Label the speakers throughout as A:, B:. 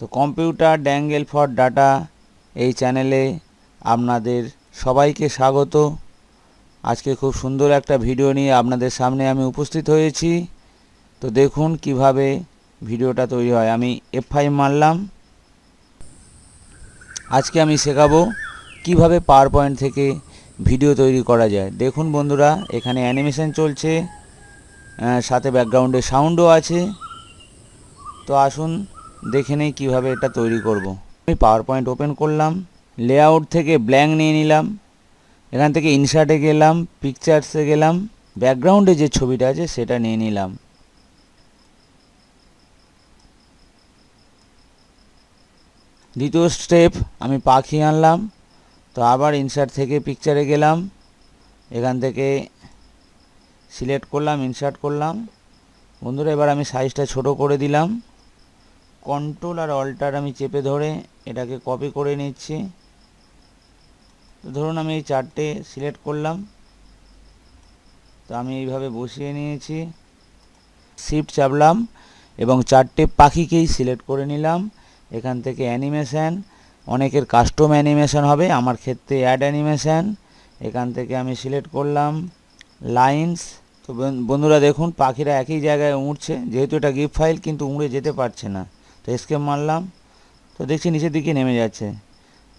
A: তো computer ড্যাঙ্গেল for data এই চ্যানেলে আপনাদের সবাইকে স্বাগত। আজকে খুব সুন্দর একটা ভিডিও নিয়ে আপনাদের সামনে আমি উপস্থিত হয়েছি। তো দেখুন কিভাবে ভিডিওটা তৈরি হয়। আমি F5 মারলাম। আজকে আমি শেখাবো কিভাবে পাওয়ার পয়েন্ট থেকে ভিডিও তৈরি করা যায়। দেখুন বন্ধুরা, এখানে অ্যানিমেশন চলছে, সাথে ব্যাকগ্রাউন্ডে সাউন্ডও আছে। তো আসুন দেখে নেই কীভাবে এটা তৈরি করব। আমি পাওয়ার পয়েন্ট ওপেন করলাম, লেআউট থেকে ব্ল্যাঙ্ক নিয়ে নিলাম, এখান থেকে ইনসার্টে গেলাম, পিকচার্সে গেলাম, ব্যাকগ্রাউন্ডে যে ছবিটা আছে সেটা নিয়ে নিলাম। দ্বিতীয় স্টেপ, আমি পাখি আনলাম। তো আবার ইনসার্ট থেকে পিকচারে গেলাম, এখান থেকে সিলেক্ট করলাম, ইনসার্ট করলাম। বন্ধুরা, এবার আমি সাইজটা ছোট করে দিলাম। কন্ট্রোল আর অল্টার আমি চেপে ধরে এটাকে কপি করে নিচ্ছি। তো ধরুন আমি এই চারটে সিলেক্ট করলাম। তো আমি এইভাবে বসিয়ে নিয়েছি, শিফট চাপলাম এবং চারটে পাখিকেই সিলেক্ট করে নিলাম। এখান থেকে অ্যানিমেশান, অনেকের কাস্টম অ্যানিমেশান হবে, আমার ক্ষেত্রে অ্যাড অ্যানিমেশান। এখান থেকে আমি সিলেক্ট করলাম লাইন্স। তো বন্ধুরা দেখুন, পাখিরা একই জায়গায় উড়ছে, যেহেতু এটা গিফ ফাইল কিন্তু উড়ে যেতে পারছে না। তো এস্কেপ মারলাম। তো দেখছি নিচের দিকে নেমে যাচ্ছে।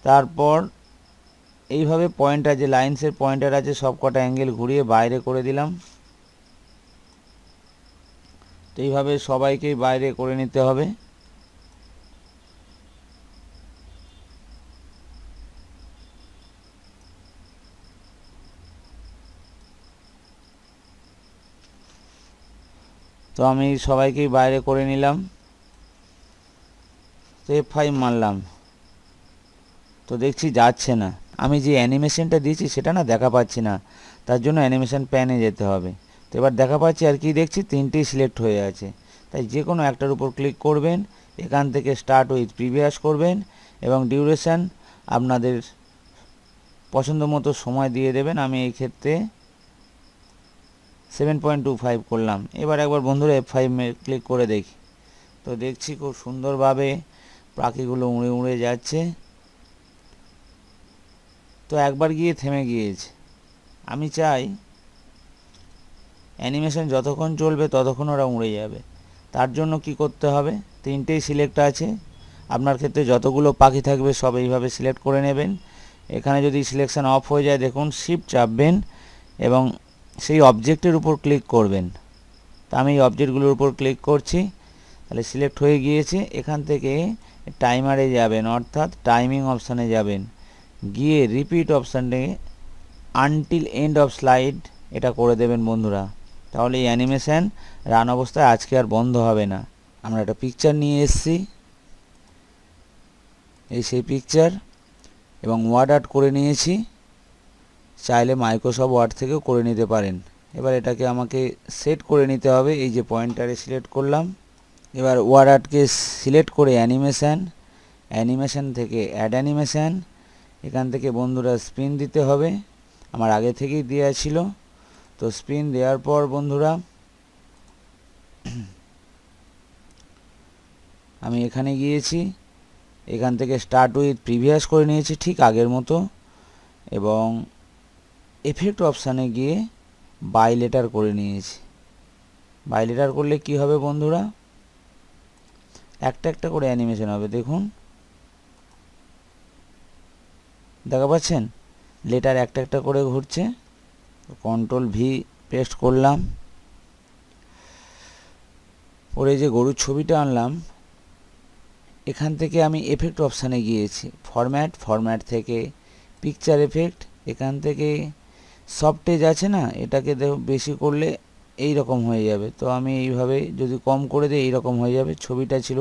A: তারপর এইভাবে পয়েন্টার, যে লাইন্সের পয়েন্টার আছে, সব কটা অ্যাঙ্গেল ঘুরিয়ে বাইরে করে দিলাম। তো এইভাবে সবাইকেই বাইরে করে নিতে হবে। তো আমি সবাইকেই বাইরে করে নিলাম। তো F5 মারলাম। তো দেখছি যাচ্ছে না, আমি যে অ্যানিমেশনটা দিয়েছি সেটা না দেখা পাচ্ছি না, তার জন্য অ্যানিমেশন প্যানে যেতে হবে। তো এবার দেখা পাচ্ছি আর কি, দেখছি তিনটেই সিলেক্ট হয়ে আছে। তাই যে কোনো একটার উপর ক্লিক করবেন, এখান থেকে স্টার্ট উইথ প্রিভিয়াস করবেন এবং ডিউরেশান আপনাদের পছন্দ মতো সময় দিয়ে দেবেন। আমি এই ক্ষেত্রে 7.25 করলাম। এবার একবার বন্ধুরা F5 ক্লিক করে দেখি। তো দেখছি খুব সুন্দরভাবে পাখিগুলো উড়ে উড়ে যাচ্ছে। তো একবার গিয়ে থেমে গিয়েছে। আমি চাই অ্যানিমেশন যতক্ষণ চলবে ততক্ষণ ওরা উড়ে যাবে। তার জন্য কি করতে হবে, তিনটেই সিলেক্ট আছে। আপনার ক্ষেত্রে যতগুলো পাখি থাকবে সব এইভাবে সিলেক্ট করে নেবেন। এখানে যদি সিলেকশান অফ হয়ে যায়, দেখুন শিফট চাপবেন এবং সেই অবজেক্টের উপর ক্লিক করবেন। তা আমি এই অবজেক্টগুলোর উপর ক্লিক করছি, তাহলে সিলেক্ট হয়ে গিয়েছে। এখান থেকে টাইমারে যাবেন, অর্থাৎ টাইমিং অপশানে যাবেন, গিয়ে রিপিট অপশানে আনটিল এন্ড অফ স্লাইড এটা করে দেবেন বন্ধুরা। তাহলে এই অ্যানিমেশান রান অবস্থায় আজকে আর বন্ধ হবে না। আমরা একটা পিকচার নিয়ে এসেছি, এই সেই পিকচার, এবং ওয়ার্ড আর্ট করে নিয়েছি। চাইলে মাইক্রোসফট ওয়ার্ড থেকেও করে নিতে পারেন। এবার এটাকে আমাকে সেট করে নিতে হবে। এই যে পয়েন্টারে সিলেক্ট করলাম, এবার ওয়ার্ড আর্টকে সিলেক্ট করে অ্যানিমেশান, অ্যানিমেশান থেকে অ্যাড অ্যানিমেশান, এখান থেকে বন্ধুরা স্পিন দিতে হবে। আমার আগে থেকেই দেওয়া ছিল। তো স্পিন দেওয়ার পর বন্ধুরা আমি এখানে গিয়েছি, এখান থেকে স্টার্ট উইথ প্রিভিয়াস করে নিয়েছি ঠিক আগের মতো, এবং এফেক্ট অপশানে গিয়ে বাইলেটার করে নিয়েছি। বাইলেটার করলে কি হবে বন্ধুরা, একটা একটা করে অ্যানিমেশন হবে। দেখুন, দেখা পাচ্ছেন লেটার একটা একটা করে ঘুরছে। কন্ট্রোল ভি পেস্ট করলাম, পরে যে গরুর ছবিটা আনলাম, এখান থেকে আমি এফেক্ট অপশানে গিয়েছি, ফরম্যাট থেকে পিকচার এফেক্ট, এখান থেকে সফটেজ আছে না, এটাকে বেশি করলে এই রকম হয়ে যাবে। তো আমি এইভাবে যদি কম করে দিই এইরকম হয়ে যাবে। ছবিটা ছিল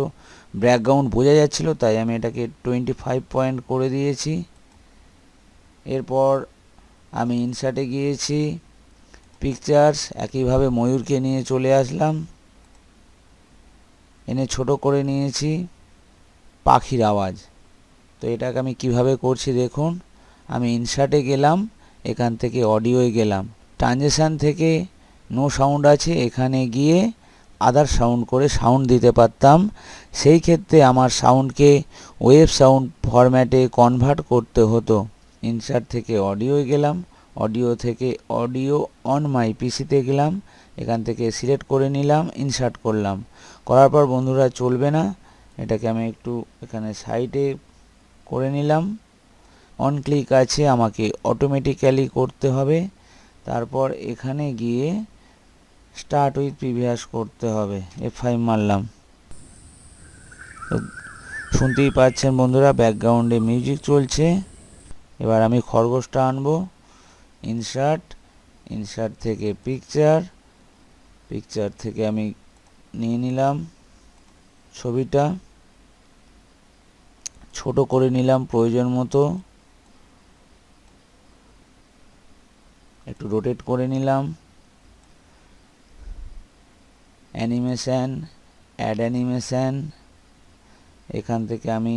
A: ব্যাকগ্রাউন্ড বোঝা যাচ্ছিল, তাই আমি এটাকে 25 পয়েন্ট করে দিয়েছি। এরপর আমি ইনসার্টে গিয়েছি, পিকচার্স, একইভাবে ময়ূরকে নিয়ে চলে আসলাম, এনে ছোট করে নিয়েছি পাখির আওয়াজ। তো এটাকে আমি কিভাবে করছি দেখুন, আমি ইনসার্টে গেলাম, এখান থেকে অডিওয়ে গেলাম, ট্রানজেকশান থেকে নো সাউন্ড আছে, এখানে গিয়ে আদার সাউন্ড করে সাউন্ড দিতে পারতাম, সেই ক্ষেত্রে আমার সাউন্ডকে ওয়েভ সাউন্ড ফরম্যাটে কনভার্ট করতে হতো। ইনসার্ট থেকে অডিওয় গেলাম, অডিও থেকে অডিও অন মাই পিসিতে গেলাম, এখান থেকে সিলেক্ট করে নিলাম, ইনসার্ট করলাম। করার পর বন্ধুরা চলবে না, এটাকে আমি একটু এখানে সাইডে করে নিলাম। অন ক্লিক আছে, আমাকে অটোমেটিক্যালি করতে হবে। তারপর এখানে গিয়ে স্টার্ট উইথ প্রিভিয়াস করতে হবে, F5 মারলাম। তো শুনতেই পাচ্ছেন বন্ধুরা ব্যাকগ্রাউন্ডে মিউজিক চলছে। এবার আমি খরগোশটা আনবো, ইনসার্ট, ইনসার্ট থেকে পিকচার, পিকচার থেকে আমি নিয়ে নিলাম ছবিটা, ছোট করে নিলাম প্রয়োজন মতো, একটু রোটেট করে নিলাম। অ্যানিমেশন, অ্যাড অ্যানিমেশন, এখান থেকে আমি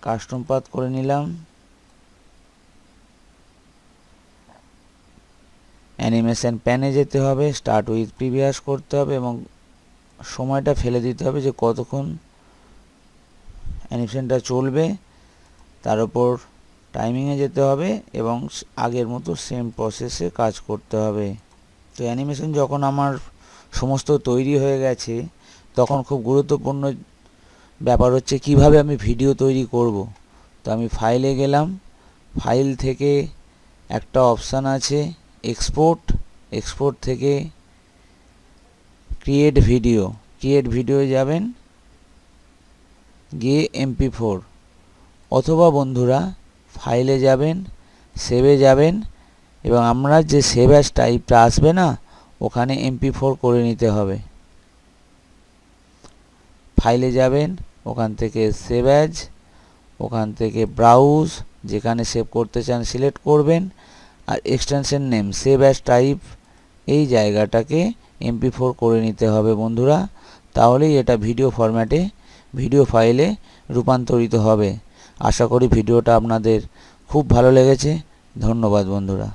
A: কাস্টম পাথ করে নিলাম। অ্যানিমেশন প্যানে যেতে হবে, স্টার্ট উইথ প্রিভিয়াস করতে হবে এবং সময়টা ফেলে দিতে হবে যে কতক্ষণ অ্যানিমেশনটা চলবে, তার উপর টাইমিংয়ে যেতে হবে এবং আগের মতো সেম প্রসেসে কাজ করতে হবে। তো অ্যানিমেশন যখন আমার সমস্ত তৈরি হয়ে গেছে, তখন খুব গুরুত্বপূর্ণ ব্যাপার হচ্ছে কিভাবে আমি ভিডিও তৈরি করব। তো আমি ফাইলে গেলাম, ফাইল থেকে একটা অপশান আছে এক্সপোর্ট, এক্সপোর্ট থেকে ক্রিয়েট ভিডিও, ক্রিয়েট ভিডিও যাবেন, গিয়ে MP4 অথবা বন্ধুরা ফাইলে যাবেন, সেভে যাবেন এবং আমরা যে সেভ অ্যাজ টাইপটা আসবে না, ওখানে MP4 করে নিতে হবে। ফাইলে যাবেন, ওখান থেকে সেভ অ্যাজ, ওখান থেকে ব্রাউজ, যেখানে সেভ করতে চান সিলেক্ট করবেন, আর extension name save as type, এই জায়গাটাকে MP4 করে নিতে হবে বন্ধুরা। তাহলেই এটা ভিডিও ফরম্যাটে, ভিডিও ফাইলে রূপান্তরিত হবে। আশা করি ভিডিওটা আপনাদের খুব ভালো লেগেছে। ধন্যবাদ বন্ধুরা।